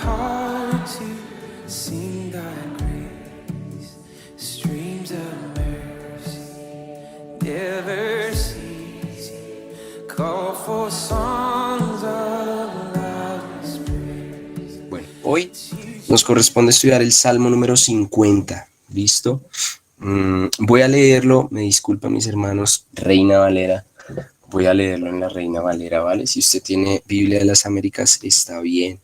heart to sing thy grace. Streams of mercy never cease. Call for songs of loudest praise. Bueno, hoy nos corresponde estudiar el Salmo número 50. ¿Listo? Voy a leerlo, me disculpan mis hermanos, Reina Valera. Voy a leerlo en la Reina Valera, ¿vale? Si usted tiene Biblia de las Américas, está bien.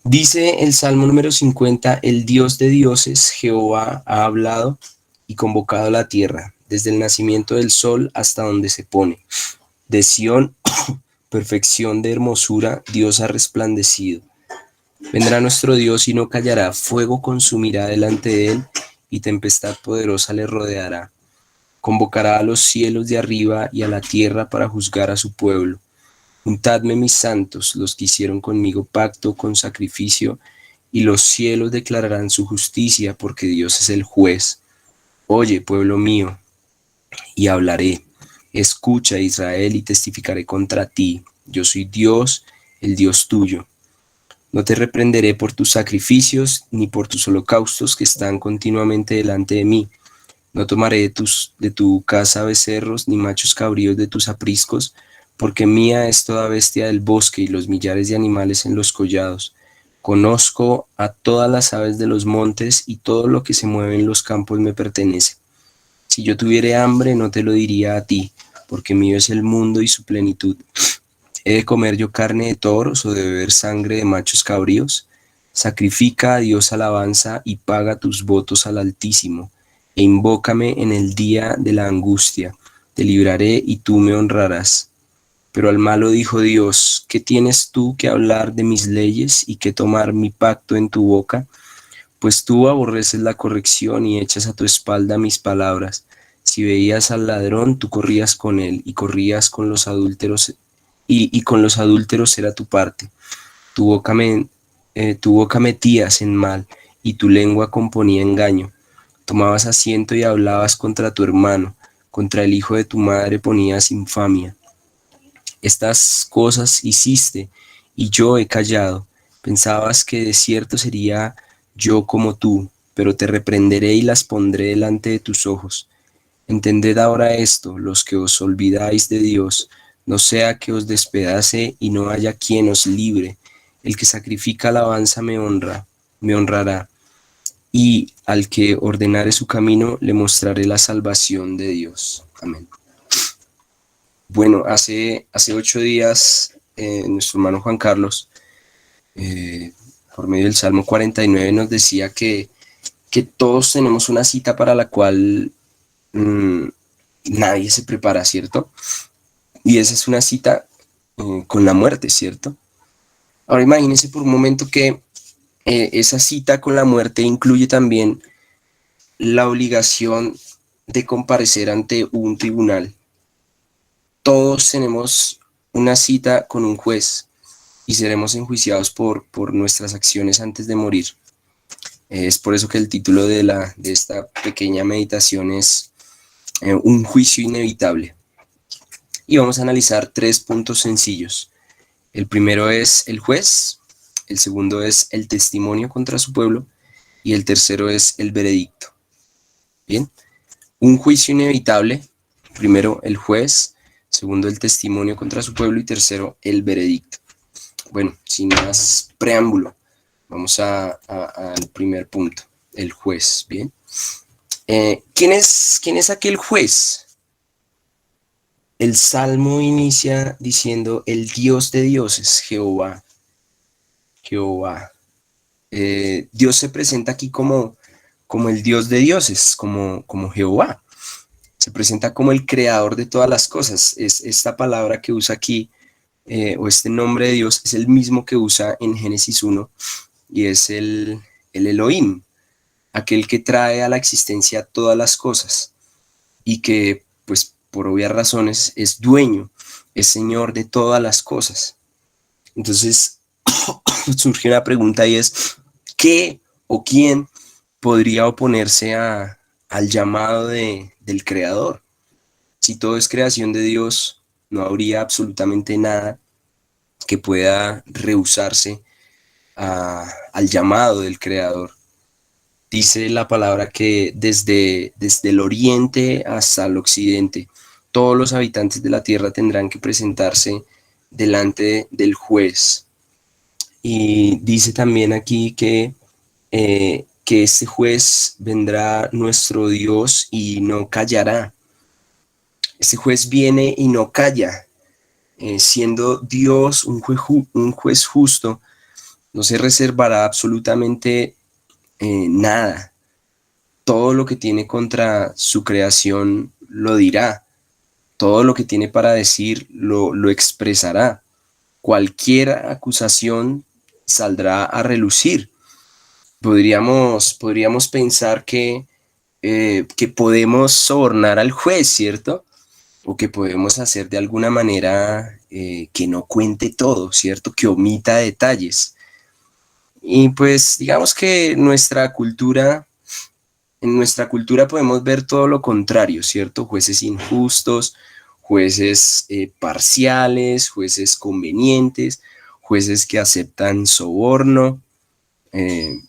Dice el Salmo número 50, el Dios de dioses, Jehová, ha hablado y convocado la tierra, desde el nacimiento del sol hasta donde se pone. De Sión, perfección de hermosura, Dios ha resplandecido. Vendrá nuestro Dios y no callará, fuego consumirá delante de él y tempestad poderosa le rodeará. Convocará a los cielos de arriba y a la tierra para juzgar a su pueblo. Juntadme mis santos, los que hicieron conmigo pacto con sacrificio, y los cielos declararán su justicia, porque Dios es el juez. Oye, pueblo mío, y hablaré. Escucha, Israel, y testificaré contra ti. Yo soy Dios, el Dios tuyo. No te reprenderé por tus sacrificios, ni por tus holocaustos que están continuamente delante de mí. No tomaré de tu casa becerros, ni machos cabríos de tus apriscos, porque mía es toda bestia del bosque y los millares de animales en los collados. Conozco a todas las aves de los montes, y todo lo que se mueve en los campos me pertenece. Si yo tuviere hambre, no te lo diría a ti, porque mío es el mundo y su plenitud. ¿He de comer yo carne de toros o de beber sangre de machos cabríos? Sacrifica a Dios alabanza y paga tus votos al Altísimo, e invócame en el día de la angustia. Te libraré y tú me honrarás. Pero al malo dijo Dios, ¿qué tienes tú que hablar de mis leyes y que tomar mi pacto en tu boca? Pues tú aborreces la corrección y echas a tu espalda mis palabras. Si veías al ladrón, tú corrías con él, y corrías con los adúlteros, y con los adúlteros era tu parte. Tu boca metías en mal, y tu lengua componía engaño. Tomabas asiento y hablabas contra tu hermano, contra el hijo de tu madre ponías infamia. Estas cosas hiciste, y yo he callado. Pensabas que de cierto sería yo como tú, pero te reprenderé y las pondré delante de tus ojos. Entended ahora esto, los que os olvidáis de Dios, no sea que os despedace y no haya quien os libre. El que sacrifica alabanza me honrará, y al que ordenare su camino le mostraré la salvación de Dios. Amén. Bueno, hace 8 días nuestro hermano Juan Carlos, eh, por medio del Salmo 49, nos decía que todos tenemos una cita para la cual mmm, nadie se prepara, ¿cierto? Y esa es una cita con la muerte, ¿cierto? Ahora imagínense por un momento que esa cita con la muerte incluye también la obligación de comparecer ante un tribunal. Todos tenemos una cita con un juez y seremos enjuiciados por nuestras acciones antes de morir. Es por eso que el título de esta pequeña meditación es un juicio inevitable. Y vamos a analizar 3 puntos sencillos. El primero es el juez, el segundo es el testimonio contra su pueblo y el tercero es el veredicto. Bien, un juicio inevitable, primero el juez, segundo el testimonio contra su pueblo y tercero el veredicto. Bueno, sin más preámbulo, vamos al primer punto, el juez. Bien, ¿quién es aquel juez? El Salmo inicia diciendo el Dios de dioses, Jehová. Jehová. Dios se presenta aquí como el Dios de dioses, como Jehová. Se presenta como el creador de todas las cosas. Esta palabra que usa aquí, o este nombre de Dios, es el mismo que usa en Génesis 1, y es el Elohim, aquel que trae a la existencia todas las cosas, y que, pues, por obvias razones, es dueño, es señor de todas las cosas. Entonces, surge una pregunta y es, ¿qué o quién podría oponerse al llamado del creador? Si todo es creación de Dios, no habría absolutamente nada que pueda rehusarse al llamado del Creador. Dice la palabra que desde el oriente hasta el occidente, todos los habitantes de la tierra tendrán que presentarse delante del juez. Y dice también aquí que este juez vendrá nuestro Dios y no callará. Este juez viene y no calla. Siendo Dios un juez justo, no se reservará absolutamente nada. Todo lo que tiene contra su creación lo dirá. Todo lo que tiene para decir lo expresará. Cualquier acusación saldrá a relucir. Podríamos pensar que podemos sobornar al juez, ¿cierto? O que podemos hacer de alguna manera que no cuente todo, ¿cierto? Que omita detalles. Y pues digamos que en nuestra cultura podemos ver todo lo contrario, ¿cierto? Jueces injustos, jueces parciales, jueces convenientes, jueces que aceptan soborno. Eh,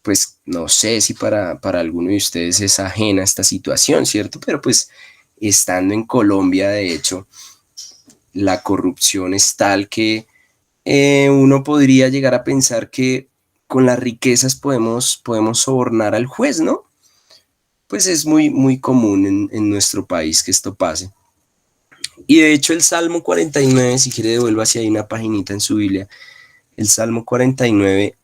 pues no sé si para alguno de ustedes es ajena esta situación, ¿cierto? Pero pues estando en Colombia, de hecho, la corrupción es tal que uno podría llegar a pensar que con las riquezas podemos sobornar al juez, ¿no? Pues es muy común en nuestro país que esto pase. Y de hecho el Salmo 49, si quiere devuelva hacia ahí una paginita en su Biblia, el Salmo 49,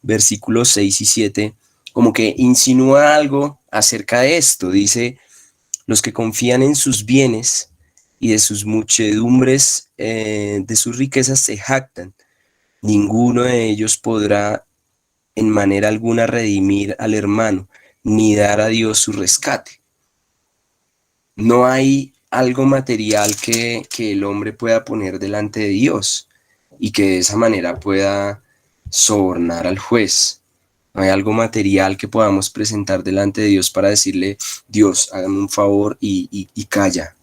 versículos 6 y 7, como que insinúa algo acerca de esto. Dice, los que confían en sus bienes y de sus muchedumbres, de sus riquezas se jactan. Ninguno de ellos podrá en manera alguna redimir al hermano, ni dar a Dios su rescate. No hay algo material que el hombre pueda poner delante de Dios y que de esa manera pueda sobornar al juez. No hay algo material que podamos presentar delante de Dios para decirle, Dios, hágame un favor y calla.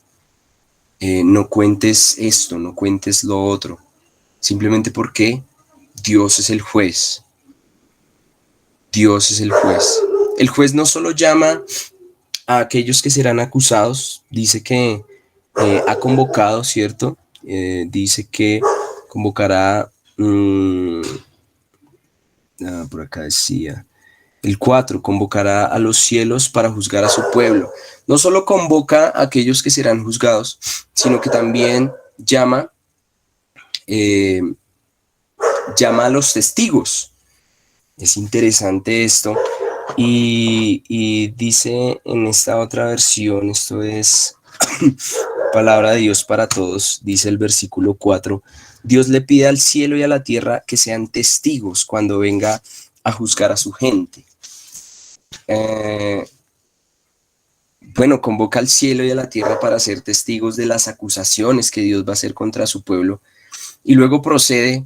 No cuentes esto, no cuentes lo otro. Simplemente porque Dios es el juez. Dios es el juez. El juez no solo llama a aquellos que serán acusados, dice que ha convocado, ¿cierto? Dice que convocará, por acá decía, el 4 convocará a los cielos para juzgar a su pueblo. No solo convoca a aquellos que serán juzgados, sino que también eh, llama a los testigos. Es interesante esto. Y dice en esta otra versión, esto es palabra de Dios para todos, dice el versículo 4, Dios le pide al cielo y a la tierra que sean testigos cuando venga a juzgar a su gente. Bueno, convoca al cielo y a la tierra para ser testigos de las acusaciones que Dios va a hacer contra su pueblo y luego procede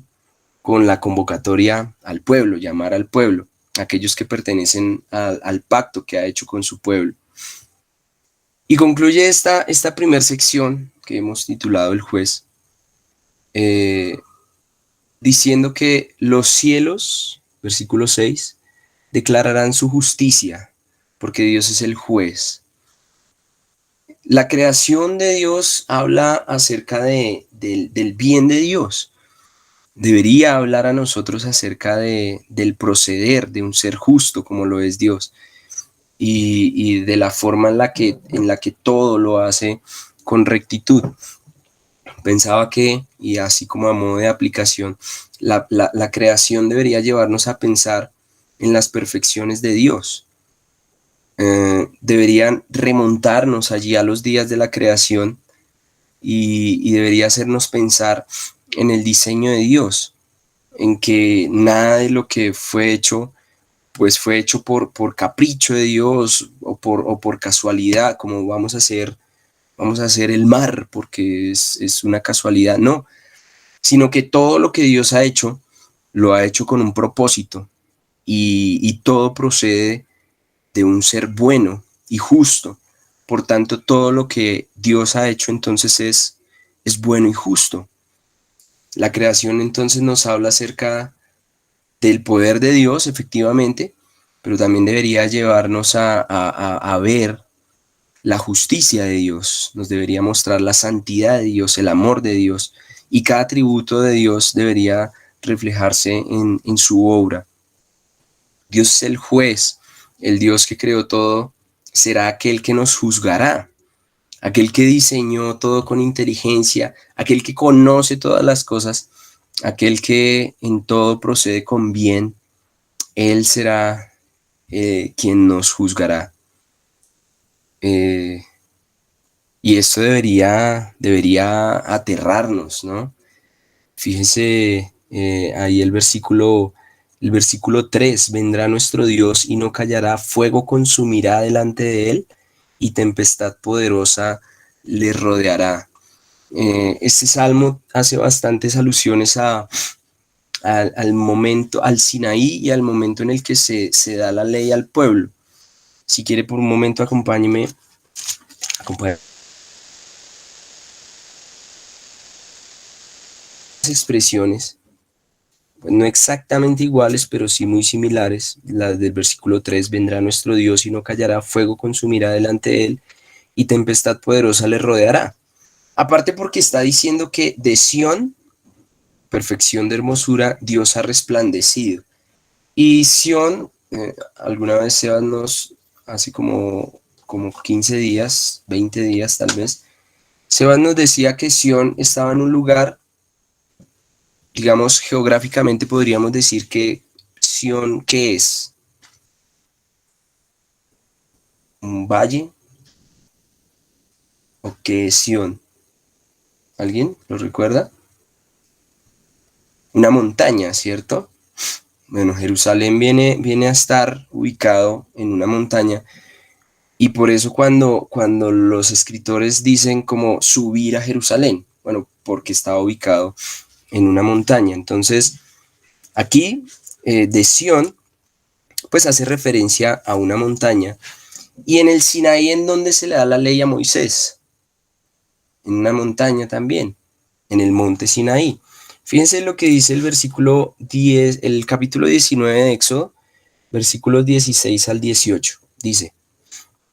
con la convocatoria al pueblo, llamar al pueblo, aquellos que pertenecen al pacto que ha hecho con su pueblo. Y concluye esta primera sección que hemos titulado El juez, diciendo que los cielos, versículo 6, declararán su justicia, porque Dios es el juez. La creación de Dios habla acerca del bien de Dios. Debería hablar a nosotros acerca del proceder de un ser justo como lo es Dios y de la forma en la que todo lo hace con rectitud. Pensaba que, y así como a modo de aplicación, la creación debería llevarnos a pensar en las perfecciones de Dios. Deberían remontarnos allí a los días de la creación y debería hacernos pensar en el diseño de Dios, en que nada de lo que fue hecho pues fue hecho por capricho de Dios o por casualidad, como vamos a hacer el mar porque es una casualidad, no, sino que todo lo que Dios ha hecho, lo ha hecho con un propósito y todo procede de un ser bueno y justo. Por tanto, todo lo que Dios ha hecho entonces es bueno y justo. La creación entonces nos habla acerca del poder de Dios, efectivamente, pero también debería llevarnos a ver la justicia de Dios, nos debería mostrar la santidad de Dios, el amor de Dios, y cada atributo de Dios debería reflejarse en su obra. Dios es el juez, el Dios que creó todo, será aquel que nos juzgará, aquel que diseñó todo con inteligencia, aquel que conoce todas las cosas, aquel que en todo procede con bien, Él será quien nos juzgará. Eh, y esto debería aterrarnos, ¿no? Fíjense ahí el versículo 3: vendrá nuestro Dios y no callará, fuego consumirá delante de él y tempestad poderosa le rodeará. Este salmo hace bastantes alusiones al momento, al Sinaí y al momento en el que se da la ley al pueblo. Si quiere por un momento acompáñeme las expresiones, pues no exactamente iguales, pero sí muy similares. Las del versículo 3: vendrá nuestro Dios y no callará, fuego consumirá delante de él y tempestad poderosa le rodeará. Aparte porque está diciendo que de Sión, perfección de hermosura, Dios ha resplandecido. Y Sión, alguna vez Sebas hace como 15 días, 20 días tal vez, Sebas nos decía que Sión estaba en un lugar, digamos, geográficamente podríamos decir que Sión, ¿qué es? ¿Un valle? ¿O qué es Sión? ¿Alguien lo recuerda? Una montaña, ¿cierto? Bueno, Jerusalén viene a estar ubicado en una montaña y por eso cuando los escritores dicen como subir a Jerusalén, bueno, porque estaba ubicado en una montaña. Entonces, aquí de Sión, pues hace referencia a una montaña. Y en el Sinaí, ¿en donde se le da la ley a Moisés? En una montaña también, en el monte Sinaí. Fíjense lo que dice el versículo 10, el capítulo 19 de Éxodo, versículos 16 al 18. Dice,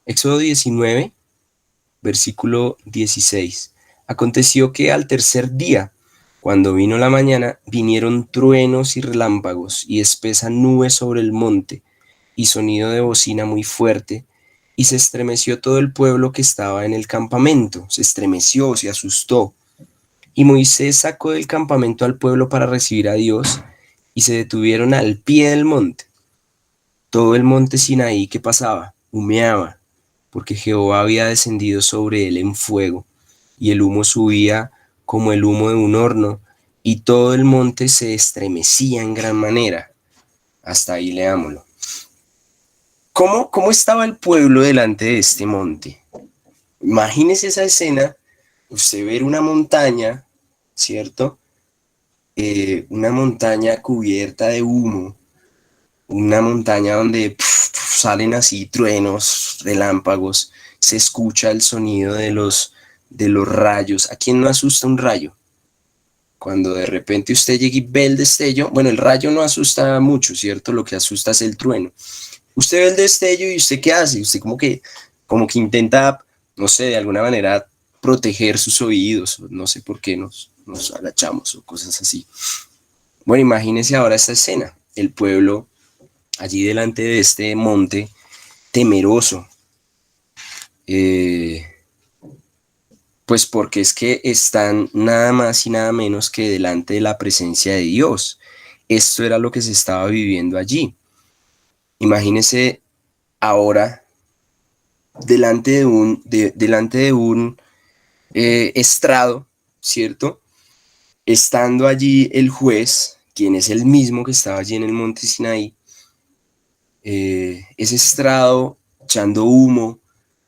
Éxodo 19, versículo 16. Aconteció que al tercer día, cuando vino la mañana, vinieron truenos y relámpagos y espesa nube sobre el monte y sonido de bocina muy fuerte, y se estremeció todo el pueblo que estaba en el campamento, se estremeció, se asustó. Y Moisés sacó del campamento al pueblo para recibir a Dios, y se detuvieron al pie del monte. Todo el monte Sinaí que pasaba humeaba, porque Jehová había descendido sobre él en fuego, y el humo subía como el humo de un horno, y todo el monte se estremecía en gran manera. Hasta ahí leámoslo. ¿Cómo estaba el pueblo delante de este monte? Imagínese esa escena, usted ver una montaña, ¿cierto? Una montaña cubierta de humo, una montaña donde salen así truenos, relámpagos, se escucha el sonido de los rayos. ¿A quién no asusta un rayo? Cuando de repente usted llega y ve el destello, bueno, el rayo no asusta mucho, ¿cierto? Lo que asusta es el trueno. Usted ve el destello y usted qué hace, usted como que intenta, no sé, de alguna manera proteger sus oídos, no sé por qué nos agachamos o cosas así. Bueno, imagínese ahora esta escena, el pueblo allí delante de este monte temeroso, eh, pues porque es que están nada más y nada menos que delante de la presencia de Dios. Esto era lo que se estaba viviendo allí. Imagínese ahora delante de un estrado, ¿cierto? Estando allí el juez, quien es el mismo que estaba allí en el monte Sinaí, ese estrado echando humo,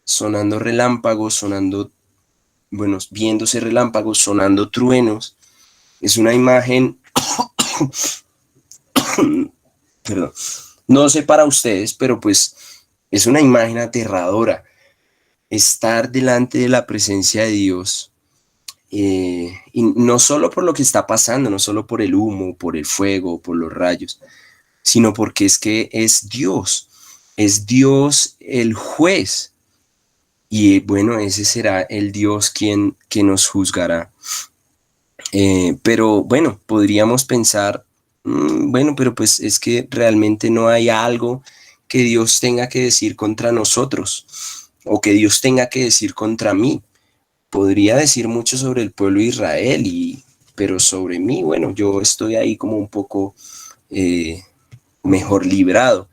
sonando relámpagos, bueno, viéndose relámpagos, sonando truenos. Es una imagen, perdón, no sé para ustedes, pero pues es una imagen aterradora. Estar delante de la presencia de Dios y no solo por lo que está pasando, no solo por el humo, por el fuego, por los rayos, sino porque es que es Dios el juez. Y bueno, ese será el Dios quien nos juzgará. Pero bueno, podríamos pensar, bueno, pero pues es que realmente no hay algo que Dios tenga que decir contra nosotros o que Dios tenga que decir contra mí. Podría decir mucho sobre el pueblo de Israel, pero sobre mí, bueno, yo estoy ahí como un poco eh, mejor librado.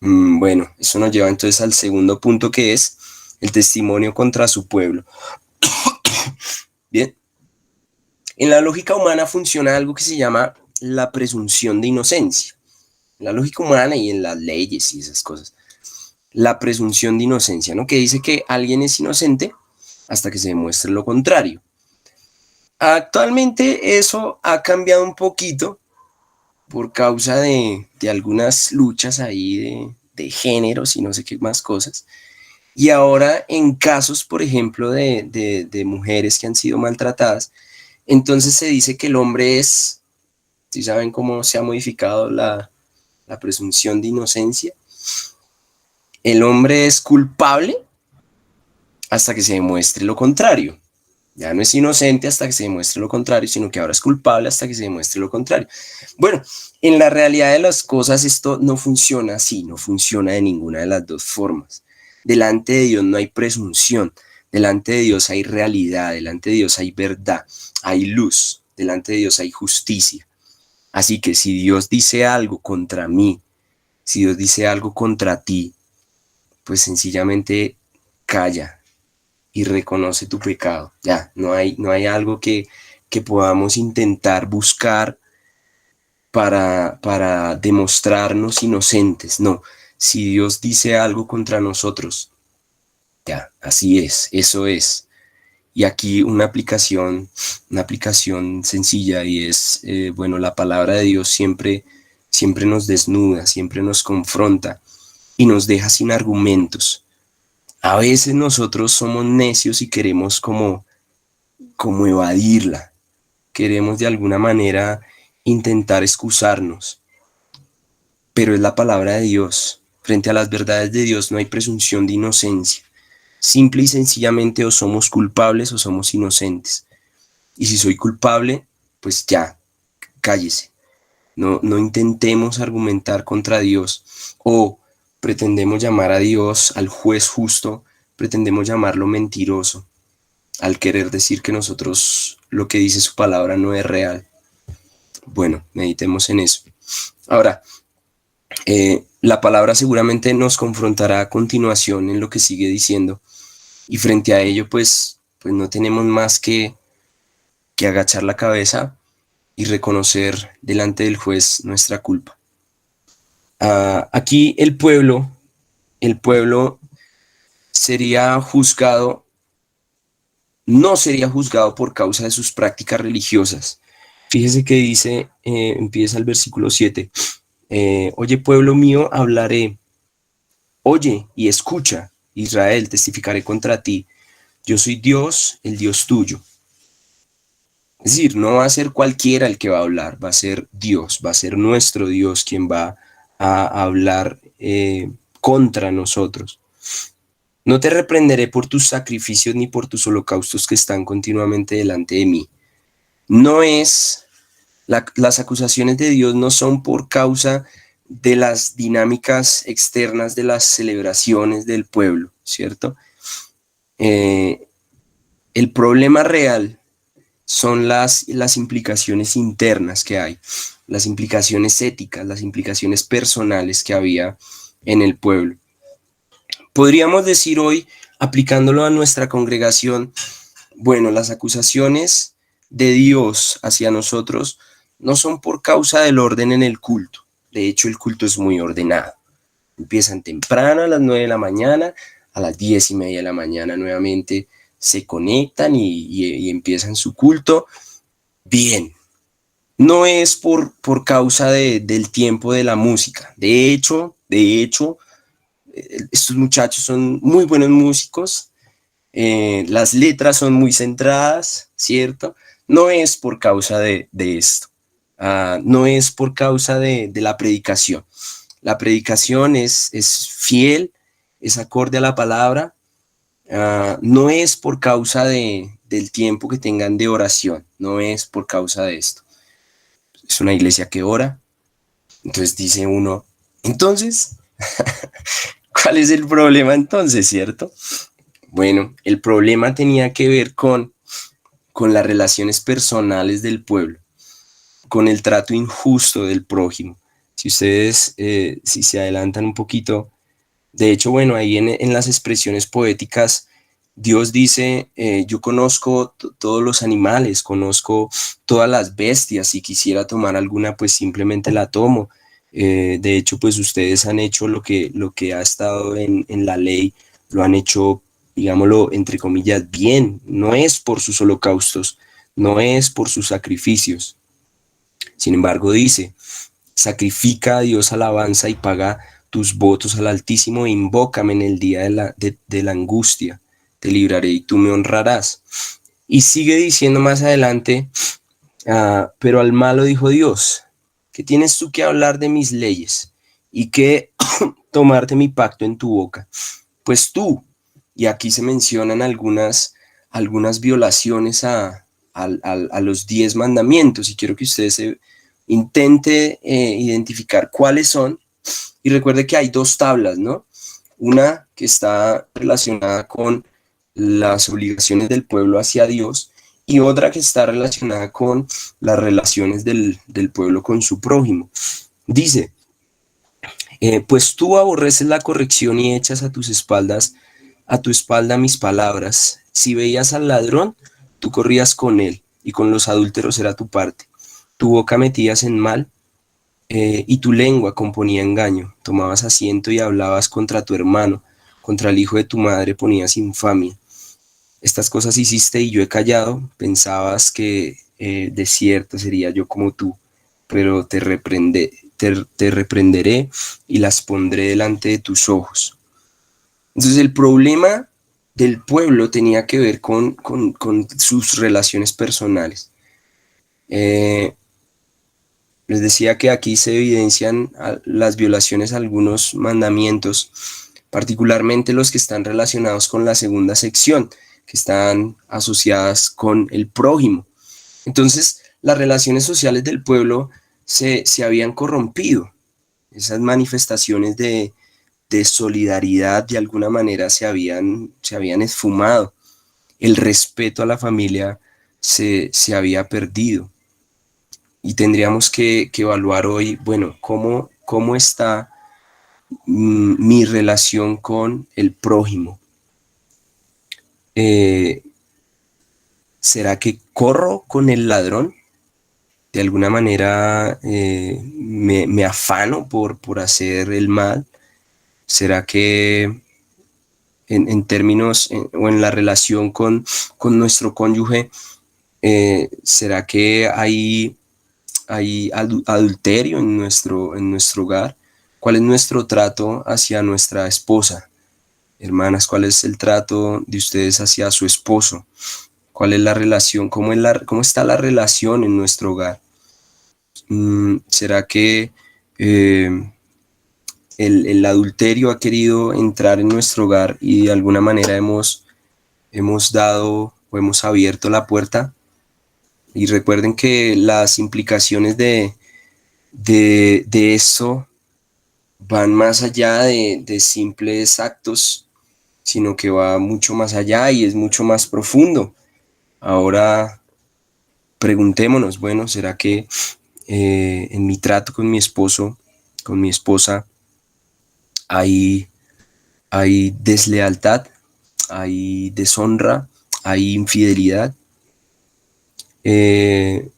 Bueno, eso nos lleva entonces al segundo punto, que es el testimonio contra su pueblo. Bien, en la lógica humana funciona algo que se llama la presunción de inocencia. En la lógica humana y en las leyes y esas cosas. La presunción de inocencia, ¿no? Que dice que alguien es inocente hasta que se demuestre lo contrario. Actualmente eso ha cambiado un poquito por causa de algunas luchas ahí de géneros y no sé qué más cosas. Y ahora en casos, por ejemplo, de mujeres que han sido maltratadas, entonces se dice que el hombre es, ¿sí saben cómo se ha modificado la presunción de inocencia? El hombre es culpable hasta que se demuestre lo contrario. Ya no es inocente hasta que se demuestre lo contrario, sino que ahora es culpable hasta que se demuestre lo contrario. Bueno, en la realidad de las cosas esto no funciona así, no funciona de ninguna de las dos formas. Delante de Dios no hay presunción, delante de Dios hay realidad, delante de Dios hay verdad, hay luz, delante de Dios hay justicia. Así que si Dios dice algo contra mí, si Dios dice algo contra ti, pues sencillamente calla y reconoce tu pecado. Ya, no hay algo que podamos intentar buscar para demostrarnos inocentes. No, si Dios dice algo contra nosotros, ya, así es, eso es. Y aquí una aplicación sencilla y es, bueno, la palabra de Dios siempre nos desnuda, siempre nos confronta y nos deja sin argumentos. A veces nosotros somos necios y queremos como evadirla, queremos de alguna manera intentar excusarnos, pero es la palabra de Dios. Frente a las verdades de Dios no hay presunción de inocencia. Simple y sencillamente o somos culpables o somos inocentes. Y si soy culpable, pues ya, cállese. No intentemos argumentar contra Dios o pretendemos llamar a Dios, al juez justo, pretendemos llamarlo mentiroso, al querer decir que nosotros lo que dice su palabra no es real. Bueno, meditemos en eso. Ahora, la palabra seguramente nos confrontará a continuación en lo que sigue diciendo y frente a ello pues no tenemos más que agachar la cabeza y reconocer delante del juez nuestra culpa. Aquí el pueblo sería juzgado, no sería juzgado por causa de sus prácticas religiosas. Fíjese que dice, empieza el versículo 7, oye pueblo mío, hablaré, oye y escucha, Israel, testificaré contra ti, yo soy Dios, el Dios tuyo. Es decir, no va a ser cualquiera el que va a hablar, va a ser Dios, va a ser nuestro Dios quien va a hablar contra nosotros. No te reprenderé por tus sacrificios ni por tus holocaustos que están continuamente delante de mí. No es, las acusaciones de Dios no son por causa de las dinámicas externas de las celebraciones del pueblo, ¿cierto? El problema real son las implicaciones internas que hay, las implicaciones éticas, las implicaciones personales que había en el pueblo. Podríamos decir hoy, aplicándolo a nuestra congregación, bueno, las acusaciones de Dios hacia nosotros no son por causa del orden en el culto. De hecho, el culto es muy ordenado. Empiezan temprano a las 9 de la mañana, a las 10:30 de la mañana nuevamente se conectan y empiezan su culto. Bien, no es por causa del tiempo de la música. De hecho, estos muchachos son muy buenos músicos las letras son muy centradas, ¿cierto? No es por causa de esto. No es por causa de la predicación. La predicación es fiel, es acorde a la palabra. No es por causa del tiempo que tengan de oración, no es por causa de esto. Es una iglesia que ora. Entonces dice uno, entonces, ¿cuál es el problema entonces, cierto? Bueno, el problema tenía que ver con las relaciones personales del pueblo, con el trato injusto del prójimo. Si ustedes, si se adelantan un poquito, de hecho, bueno, ahí en las expresiones poéticas, Dios dice, yo conozco todos los animales, conozco todas las bestias, si quisiera tomar alguna, pues simplemente la tomo. De hecho, pues ustedes han hecho lo que ha estado en la ley, lo han hecho, digámoslo, entre comillas, bien. No es por sus holocaustos, no es por sus sacrificios. Sin embargo, dice, sacrifica a Dios alabanza y paga tus votos al Altísimo e invócame en el día de la angustia. Te libraré y tú me honrarás. Y sigue diciendo más adelante, pero al malo dijo Dios, ¿qué tienes tú que hablar de mis leyes y que tomarte mi pacto en tu boca? Pues tú, y aquí se mencionan algunas violaciones a los 10 mandamientos, y quiero que ustedes intente identificar cuáles son, y recuerde que hay dos tablas, ¿no? Una que está relacionada con las obligaciones del pueblo hacia Dios y otra que está relacionada con las relaciones del pueblo con su prójimo. Dice, pues tú aborreces la corrección y echas a tu espalda mis palabras. Si veías al ladrón, tú corrías con él, y con los adúlteros era tu parte. Tu boca metías en mal, y tu lengua componía engaño. Tomabas asiento y hablabas contra tu hermano, contra el hijo de tu madre ponías infamia. Estas cosas hiciste y yo he callado. Pensabas que de cierto sería yo como tú, pero te reprenderé y las pondré delante de tus ojos. Entonces el problema del pueblo tenía que ver con sus relaciones personales. Eh, Les decía que aquí se evidencian las violaciones a algunos mandamientos, particularmente los que están relacionados con la segunda sección, que están asociadas con el prójimo. Entonces, las relaciones sociales del pueblo se habían corrompido. Esas manifestaciones de solidaridad de alguna manera se habían esfumado. El respeto a la familia se había perdido. Y tendríamos que evaluar hoy, bueno, cómo está mi relación con el prójimo. Eh, ¿Será que corro con el ladrón? De alguna manera me afano por hacer el mal. ¿Será que en términos o en la relación con nuestro cónyuge, será que hay adulterio en nuestro hogar? ¿Cuál es nuestro trato hacia nuestra esposa? Hermanas, ¿cuál es el trato de ustedes hacia su esposo? ¿Cuál es la relación? ¿Cómo está la relación en nuestro hogar? ¿Será que eh, el adulterio ha querido entrar en nuestro hogar y de alguna manera hemos dado o hemos abierto la puerta? Y recuerden que las implicaciones de eso van más allá de simples actos, sino que va mucho más allá y es mucho más profundo. Ahora preguntémonos, bueno, ¿será que en mi trato con mi esposo, con mi esposa, hay, hay deslealtad, hay deshonra, hay infidelidad? Eh,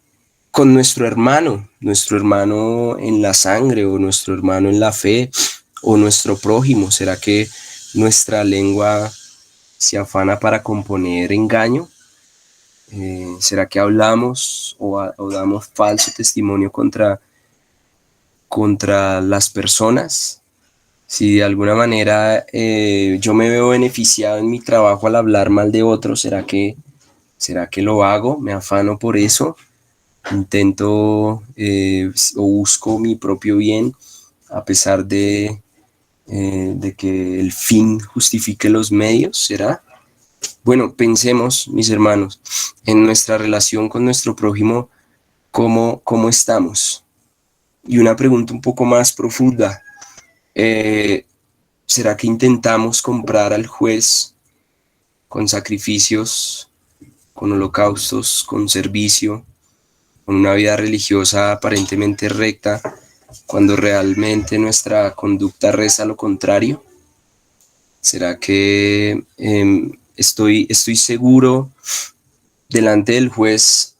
con nuestro hermano en la sangre o nuestro hermano en la fe o nuestro prójimo, ¿será que nuestra lengua se afana para componer engaño? ¿Será que hablamos o damos falso testimonio contra las personas? Si de alguna manera yo me veo beneficiado en mi trabajo al hablar mal de otros, será que lo hago? ¿Me afano por eso? ¿Intento o busco mi propio bien a pesar de que el fin justifique los medios? ¿Será? Bueno, pensemos, mis hermanos, en nuestra relación con nuestro prójimo, cómo estamos. Y una pregunta un poco más profunda. eh, ¿Será que intentamos comprar al juez con sacrificios, con holocaustos, con servicio, con una vida religiosa aparentemente recta, cuando realmente nuestra conducta reza lo contrario? ¿Será que estoy seguro delante del juez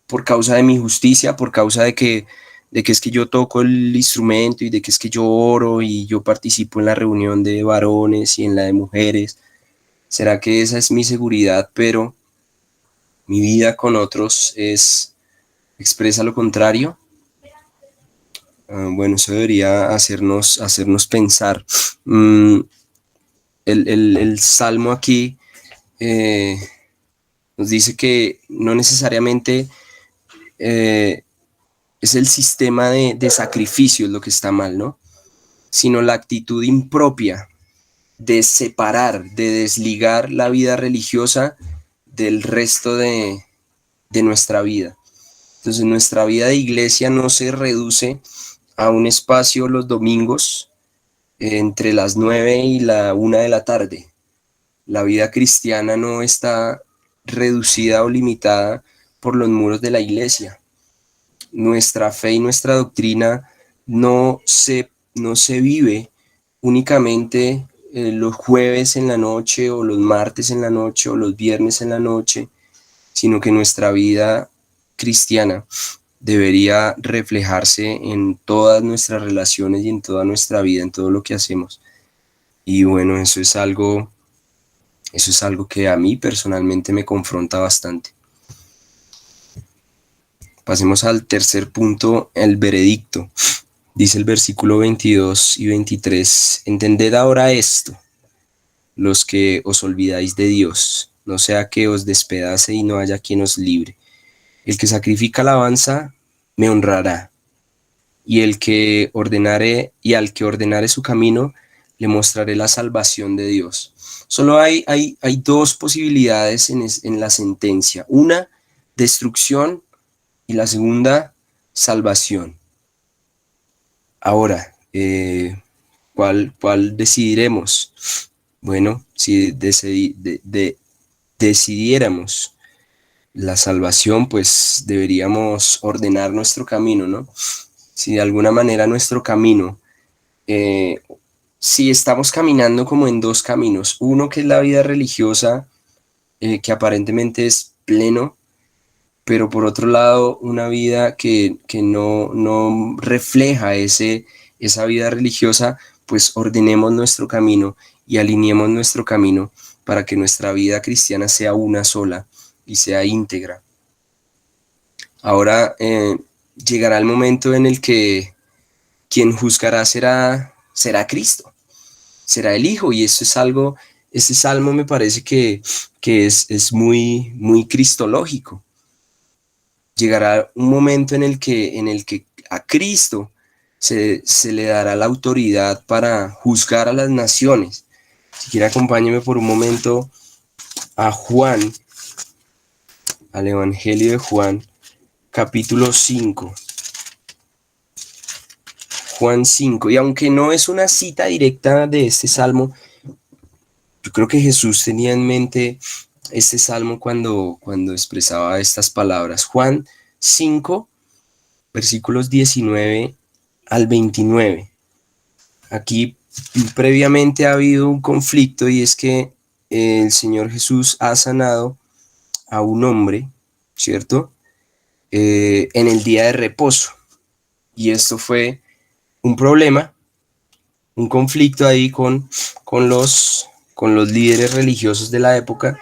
por causa de mi justicia, por causa de que es que yo toco el instrumento y de que es que yo oro y yo participo en la reunión de varones y en la de mujeres? ¿Será que esa es mi seguridad, pero mi vida con otros expresa lo contrario? Bueno, eso debería hacernos pensar. Mm, el salmo aquí eh, nos dice que no necesariamente eh, es el sistema de sacrificios lo que está mal, ¿no? Sino la actitud impropia de separar, de desligar la vida religiosa del resto de nuestra vida. Entonces nuestra vida de iglesia no se reduce a un espacio los domingos entre las 9 y la 1 de la tarde. La vida cristiana no está reducida o limitada por los muros de la iglesia. Nuestra fe y nuestra doctrina no se vive únicamente los jueves en la noche o los martes en la noche o los viernes en la noche, sino que nuestra vida cristiana debería reflejarse en todas nuestras relaciones y en toda nuestra vida, en todo lo que hacemos. Y bueno, eso es algo que a mí personalmente me confronta bastante. Pasemos al tercer punto, el veredicto. Dice el versículo 22 y 23, entended ahora esto, los que os olvidáis de Dios, no sea que os despedace y no haya quien os libre. El que sacrifica alabanza me honrará, y el que ordenare y al que ordenare su camino le mostraré la salvación de Dios. Solo hay dos posibilidades en la sentencia, una, destrucción, y la segunda, salvación. Ahora, ¿cuál decidiremos? Bueno, si decidiéramos la salvación, pues deberíamos ordenar nuestro camino, ¿no? Si de alguna manera nuestro camino, eh, si estamos caminando como en dos caminos, uno que es la vida religiosa, que aparentemente es pleno, pero por otro lado una vida que no refleja esa vida religiosa, pues ordenemos nuestro camino y alineemos nuestro camino para que nuestra vida cristiana sea una sola y sea íntegra. Ahora llegará el momento en el que quien juzgará será Cristo, será el Hijo, y eso es algo, este salmo me parece que es muy cristológico. Llegará un momento en el que a Cristo se le dará la autoridad para juzgar a las naciones. Si quiere, acompáñeme por un momento a Juan, al Evangelio de Juan, capítulo 5. Juan 5, y aunque no es una cita directa de este salmo, yo creo que Jesús tenía en mente este salmo cuando expresaba estas palabras. Juan 5, versículos 19 al 29. Aquí previamente ha habido un conflicto, y es que el Señor Jesús ha sanado a un hombre, ¿cierto? En el día de reposo. Y esto fue un problema, un conflicto ahí con los líderes religiosos de la época.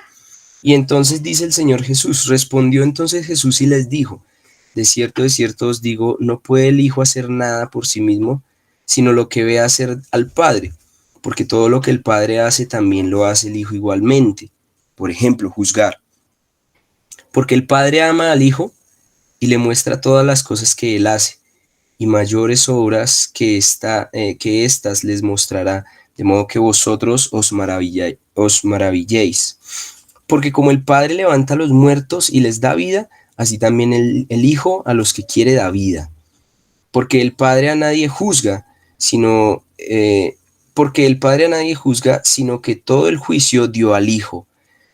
Y entonces dice el Señor Jesús, respondió entonces Jesús y les dijo, de cierto os digo, no puede el Hijo hacer nada por sí mismo, sino lo que ve hacer al Padre, porque todo lo que el Padre hace también lo hace el Hijo igualmente. Por ejemplo, juzgar. Porque el Padre ama al Hijo y le muestra todas las cosas que Él hace, y mayores obras que éstas les mostrará, de modo que vosotros os maravilléis. Porque como el Padre levanta a los muertos y les da vida, así también el Hijo a los que quiere da vida. Porque el Padre a nadie juzga, sino porque el Padre a nadie juzga, sino que todo el juicio dio al Hijo,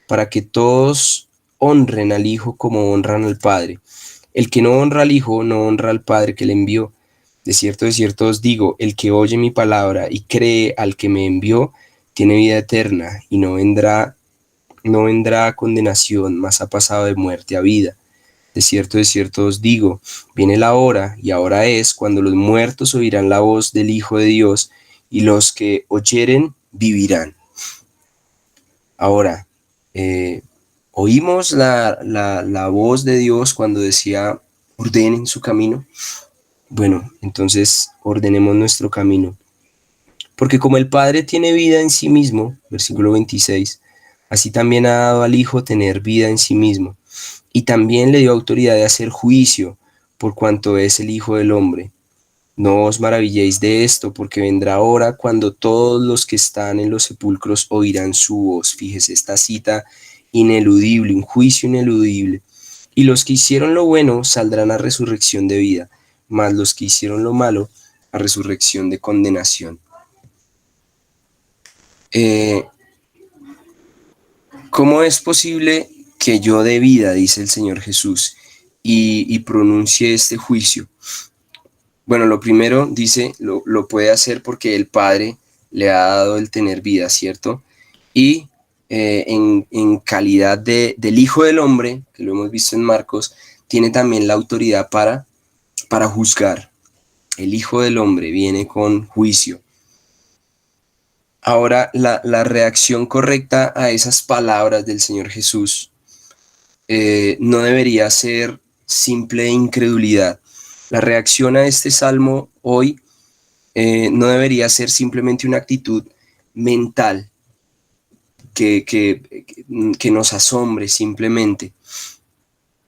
para que todos honren al Hijo como honran al Padre. El que no honra al Hijo no honra al Padre que le envió. De cierto os digo, el que oye mi palabra y cree al que me envió, tiene vida eterna y no vendrá a condenación, mas ha pasado de muerte a vida. De cierto os digo, viene la hora, y ahora es, cuando los muertos oirán la voz del Hijo de Dios, y los que oyeren vivirán. Ahora, oímos la voz de Dios cuando decía, ordenen su camino. Bueno, entonces ordenemos nuestro camino. Porque como el Padre tiene vida en sí mismo, versículo 26, así también ha dado al Hijo tener vida en sí mismo, y también le dio autoridad de hacer juicio, por cuanto es el Hijo del Hombre. No os maravilléis de esto, porque vendrá hora cuando todos los que están en los sepulcros oirán su voz. Fíjese esta cita ineludible, un juicio ineludible. Y los que hicieron lo bueno saldrán a resurrección de vida, mas los que hicieron lo malo a resurrección de condenación. ¿Cómo es posible que yo dé vida, dice el Señor Jesús, y pronuncie este juicio? Bueno, lo primero, dice, lo puede hacer porque el Padre le ha dado el tener vida, ¿cierto? Y en calidad del Hijo del Hombre, que lo hemos visto en Marcos, tiene también la autoridad para juzgar. El Hijo del Hombre viene con juicio. Ahora, la reacción correcta a esas palabras del Señor Jesús no debería ser simple incredulidad. La reacción a este salmo hoy no debería ser simplemente una actitud mental que nos asombre simplemente,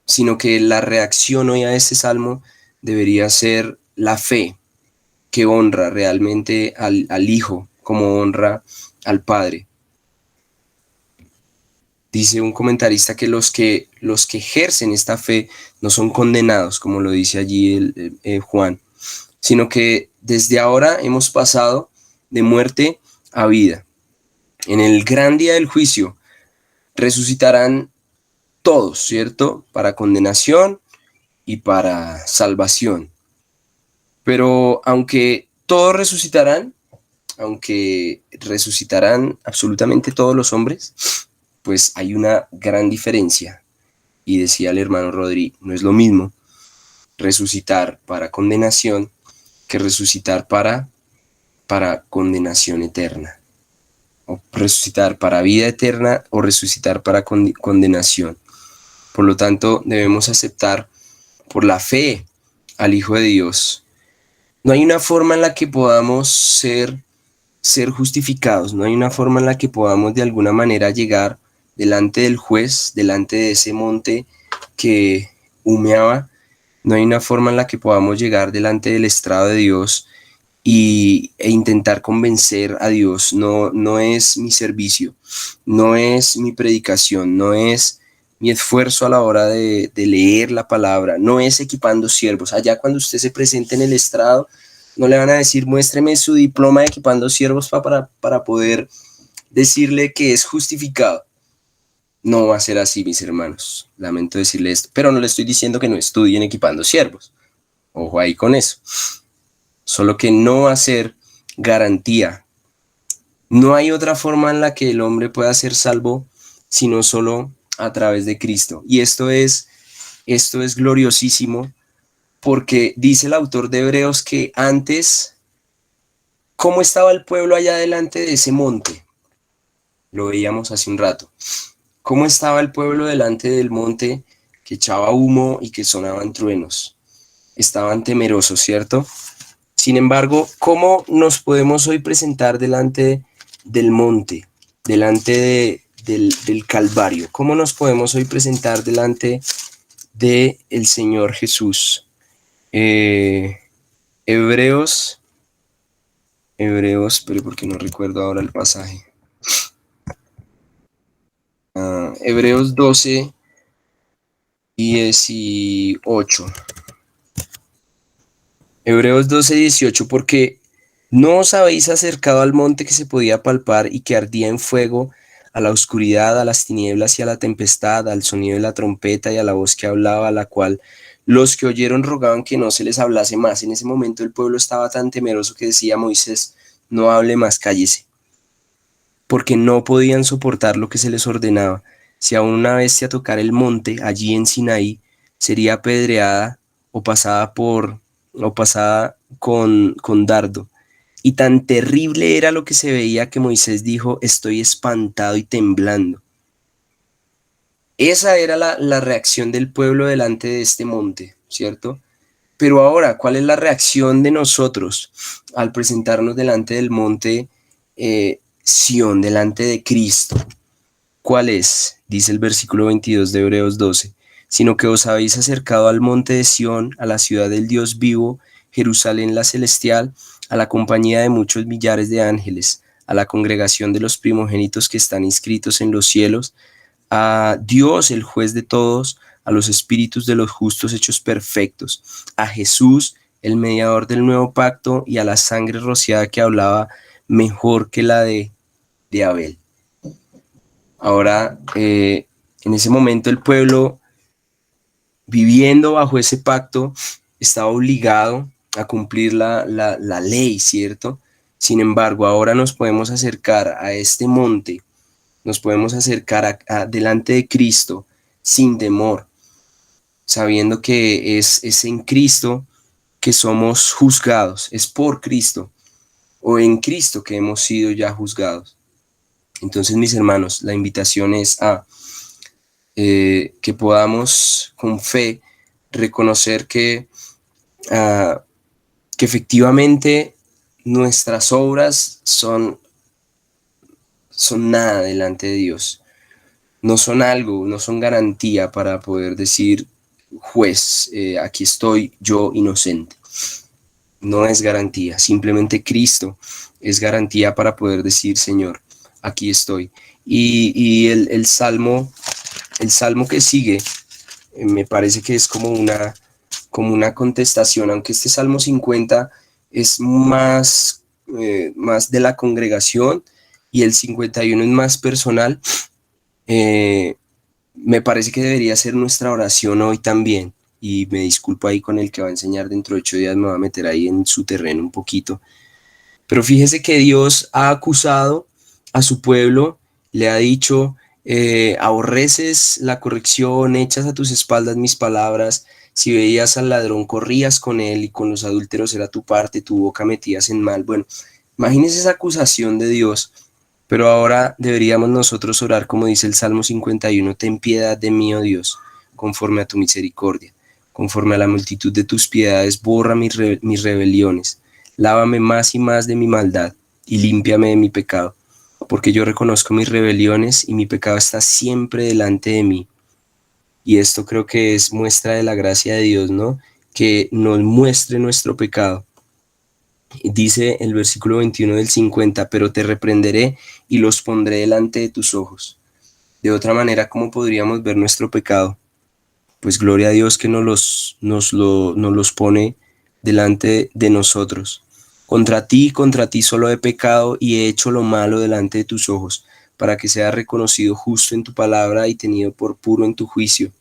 sino que la reacción hoy a este salmo debería ser la fe que honra realmente al Hijo como honra al Padre. Dice un comentarista que los que ejercen esta fe no son condenados, como lo dice allí Juan, sino que desde ahora hemos pasado de muerte a vida. En el gran día del juicio resucitarán todos, ¿cierto? Para condenación y para salvación. Pero aunque todos resucitarán, aunque resucitarán absolutamente todos los hombres, pues hay una gran diferencia. Y decía el hermano Rodri, no es lo mismo resucitar para condenación que resucitar para condenación eterna. O resucitar para vida eterna o resucitar para condenación. Por lo tanto, debemos aceptar por la fe al Hijo de Dios. No hay una forma en la que podamos ser justificados, no hay una forma en la que podamos de alguna manera llegar delante del juez, delante de ese monte que humeaba, no hay una forma en la que podamos llegar delante del estrado de Dios e intentar convencer a Dios. No es mi servicio, no es mi predicación, no es mi esfuerzo a la hora de leer la palabra, no es equipando siervos. Allá cuando usted se presente en el estrado, no le van a decir, muéstreme su diploma de equipando siervos para poder decirle que es justificado. No va a ser así, mis hermanos. Lamento decirle esto, pero no le estoy diciendo que no estudien equipando siervos. Ojo ahí con eso. Solo que no va a ser garantía. No hay otra forma en la que el hombre pueda ser salvo, sino solo a través de Cristo. Y esto es gloriosísimo, porque dice el autor de Hebreos que antes, ¿cómo estaba el pueblo allá delante de ese monte? Lo veíamos hace un rato. ¿Cómo estaba el pueblo delante del monte que echaba humo y que sonaban truenos? Estaban temerosos, ¿cierto? Sin embargo, ¿cómo nos podemos hoy presentar delante del monte, delante del Calvario? ¿Cómo nos podemos hoy presentar delante del Señor Jesús? Eh, Hebreos, pero porque no recuerdo ahora el pasaje. Hebreos 12:18. Hebreos 12:18, porque no os habéis acercado al monte que se podía palpar y que ardía en fuego, a la oscuridad, a las tinieblas y a la tempestad, al sonido de la trompeta y a la voz que hablaba, a la cual los que oyeron rogaban que no se les hablase más. En ese momento el pueblo estaba tan temeroso que decía Moisés, no hable más, cállese, porque no podían soportar lo que se les ordenaba. Si aún una bestia tocara el monte, allí en Sinaí, sería apedreada o pasada con dardo. Y tan terrible era lo que se veía que Moisés dijo, estoy espantado y temblando. Esa era la reacción del pueblo delante de este monte, ¿cierto? Pero ahora, ¿cuál es la reacción de nosotros al presentarnos delante del monte Sión, delante de Cristo? ¿Cuál es? Dice el versículo 22 de Hebreos 12, sino que os habéis acercado al monte de Sión, a la ciudad del Dios vivo, Jerusalén la celestial, a la compañía de muchos millares de ángeles, a la congregación de los primogénitos que están inscritos en los cielos, a Dios, el juez de todos, a los espíritus de los justos hechos perfectos, a Jesús, el mediador del nuevo pacto, y a la sangre rociada que hablaba mejor que la de Abel. Ahora, en ese momento el pueblo, viviendo bajo ese pacto, estaba obligado a cumplir la ley, ¿cierto? Sin embargo, ahora nos podemos acercar a este monte, nos podemos acercar delante de Cristo sin temor, sabiendo que es en Cristo que somos juzgados, es por Cristo o en Cristo que hemos sido ya juzgados. Entonces, mis hermanos, la invitación es a que podamos con fe reconocer que efectivamente nuestras obras son nada delante de Dios. No son algo, no son garantía para poder decir, juez, aquí estoy yo inocente. No es garantía, simplemente Cristo es garantía para poder decir, Señor, aquí estoy. Y el salmo que sigue, me parece que es como una contestación, aunque este Salmo 50 es más de la congregación y el 51 es más personal. Me parece que debería ser nuestra oración hoy también, y me disculpo ahí con el que va a enseñar dentro de 8 días, me va a meter ahí en su terreno un poquito, pero fíjese que Dios ha acusado a su pueblo, le ha dicho, aborreces la corrección, echas a tus espaldas mis palabras, si veías al ladrón corrías con él y con los adúlteros era tu parte, tu boca metías en mal. Bueno, imagínese esa acusación de Dios, pero ahora deberíamos nosotros orar como dice el Salmo 51, ten piedad de mí, oh Dios, conforme a tu misericordia, conforme a la multitud de tus piedades, borra mis rebeliones. Lávame más y más de mi maldad y límpiame de mi pecado, porque yo reconozco mis rebeliones y mi pecado está siempre delante de mí. Y esto creo que es muestra de la gracia de Dios, ¿no? Que nos muestre nuestro pecado. Dice el versículo 21 del 50, pero te reprenderé y los pondré delante de tus ojos. De otra manera, ¿cómo podríamos ver nuestro pecado? Pues gloria a Dios que nos los pone delante de nosotros. Contra ti solo he pecado y he hecho lo malo delante de tus ojos, para que sea reconocido justo en tu palabra y tenido por puro en tu juicio.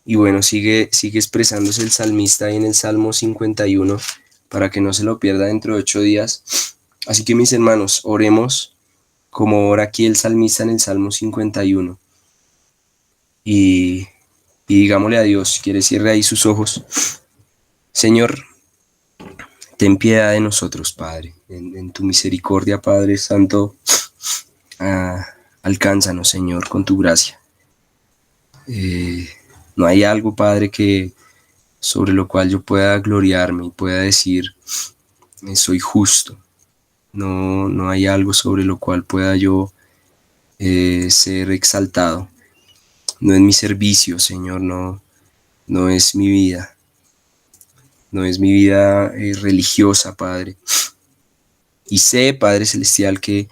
Y bueno, sigue expresándose el salmista ahí en el Salmo 51, para que no se lo pierda dentro de 8 días. Así que mis hermanos, oremos como ora aquí el salmista en el Salmo 51. Y digámosle a Dios, si quiere cierre ahí sus ojos. Señor, ten piedad de nosotros, Padre, en tu misericordia, Padre Santo, alcánzanos, Señor, con tu gracia. No hay algo, Padre, que sobre lo cual yo pueda gloriarme y pueda decir, soy justo. No, no hay algo sobre lo cual pueda yo ser exaltado. No es mi servicio, Señor, no, no es mi vida. No es mi vida religiosa, Padre. Y sé, Padre Celestial, que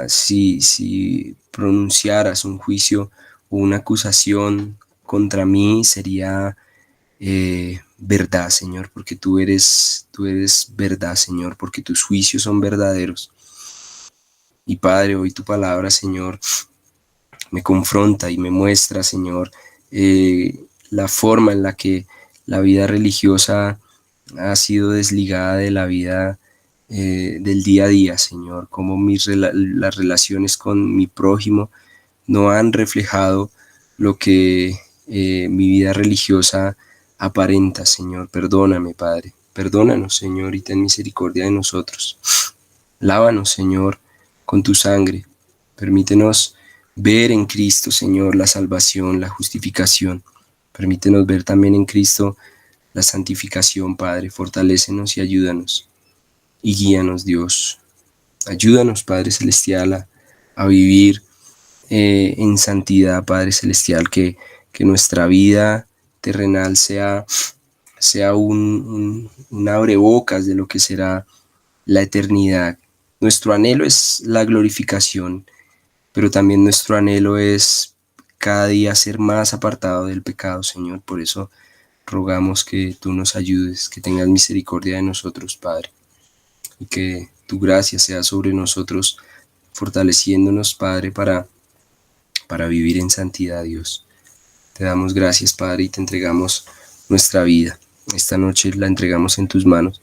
si pronunciaras un juicio o una acusación contra mí sería verdad, Señor, porque tú eres verdad, Señor, porque tus juicios son verdaderos. Y Padre, hoy tu palabra, Señor, me confronta y me muestra, Señor, la forma en la que la vida religiosa ha sido desligada de la vida del día a día, Señor, como las relaciones con mi prójimo no han reflejado lo que mi vida religiosa aparenta, Señor. Perdóname, Padre. Perdónanos, Señor, y ten misericordia de nosotros. Lávanos, Señor, con tu sangre. Permítenos ver en Cristo, Señor, la salvación, la justificación. Permítenos ver también en Cristo la santificación, Padre. Fortalécenos y ayúdanos. Y guíanos, Dios. Ayúdanos, Padre Celestial, a vivir en santidad, Padre Celestial, que nuestra vida terrenal sea un abrebocas de lo que será la eternidad. Nuestro anhelo es la glorificación, pero también nuestro anhelo es cada día ser más apartado del pecado, Señor. Por eso rogamos que tú nos ayudes, que tengas misericordia de nosotros, Padre, y que tu gracia sea sobre nosotros, fortaleciéndonos, Padre, para vivir en santidad, Dios. Te damos gracias, Padre, y te entregamos nuestra vida. Esta noche la entregamos en tus manos.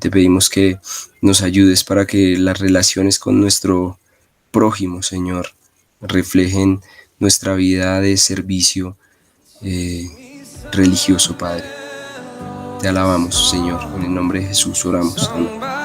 Te pedimos que nos ayudes para que las relaciones con nuestro prójimo, Señor, reflejen nuestra vida de servicio religioso, Padre. Te alabamos, Señor. En el nombre de Jesús oramos. Amén.